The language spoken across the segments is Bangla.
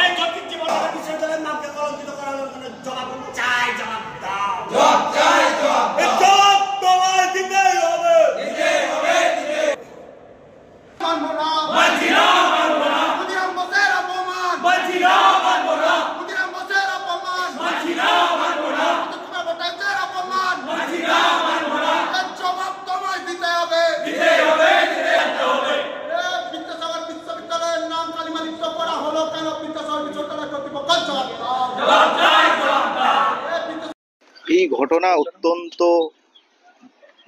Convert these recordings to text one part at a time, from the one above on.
এই জ্যোতির্জি বর্তমান বিশ্ববিদ্যালয়ের নামকে কলঙ্কিত করার জন্য জবাব চাই, জবাব দাও। এই জবাব তোমায় দিতেই হবে। মানবো না, মানছি না, মানবো না, ক্ষুদিরাম বসের অপমান, মানছি না, মানবো না, ক্ষুদিরাম বসের অপমান, মানছি না, মানবো না, কুতুবা ভট্টাচার্যের অপমান, মানছি না, মানবো না, এর জবাব তোমায় দিতে হবে। দিতেই হবে, দিতেই হবে। বিদ্যাসাগর বিশ্ববিদ্যালয়ের নাম কালিমালিপ্ত করা হলো কেন? বিদ্যাসাগর বিশ্ববিদ্যালয় কর্তৃপক্ষ জবাব দাও। জবাব চাই, জবাব দাও। এই ঘটনা অত্যন্ত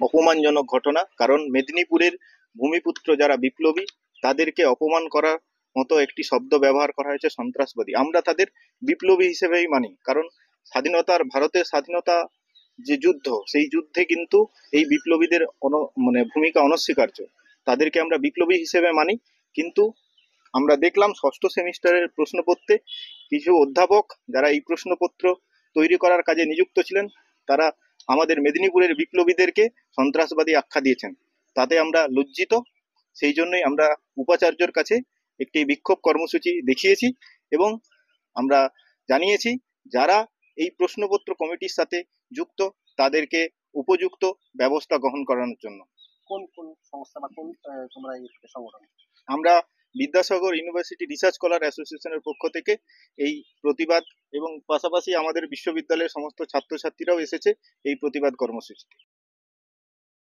অপমানজনক ঘটনা, কারণ মেদিনীপুরের ভূমিপুত্র যারা বিপ্লবী তাদেরকে অপমান করার মতো একটি শব্দ ব্যবহার করা হয়েছে সন্ত্রাসবাদী। আমরা তাদের বিপ্লবী হিসেবেই মানি, কারণ ভারতের স্বাধীনতা যে যুদ্ধ, সেই যুদ্ধে কিন্তু এই বিপ্লবীদের ভূমিকা অনস্বীকার্য। তাদেরকে আমরা বিপ্লবী হিসেবে মানি। কিন্তু আমরা দেখলাম ষষ্ঠ সেমিস্টারের প্রশ্নপত্রে কিছু অধ্যাপক যারা এই প্রশ্নপত্র তৈরি করার কাজে নিযুক্ত ছিলেন, তারা আমাদের মেদিনীপুরের বিপ্লবীদেরকে সন্ত্রাসবাদী আখ্যা দিয়েছেন। তাতে আমরা লজ্জিত। সেই জন্যই আমরা উপাচার্যর কাছে একটি বিক্ষোভ কর্মসূচি দেখিয়েছি এবং আমরা জানিয়েছি যারা এই প্রশ্নপত্র কমিটির সাথে যুক্ত তাদেরকে উপযুক্ত ব্যবস্থা গ্রহণ করানোর জন্য। কোন কোন সংস্থা বা কোন তোমরা এই সংগঠন? আমরা বিদ্যাসাগর ইউনিভার্সিটি রিসার্চ স্কলার অ্যাসোসিয়েশনের পক্ষ থেকে এই প্রতিবাদ, এবং পাশাপাশি আমাদের বিশ্ববিদ্যালয়ের সমস্ত ছাত্রছাত্রীরাও এসেছে এই প্রতিবাদ কর্মসূচিতে।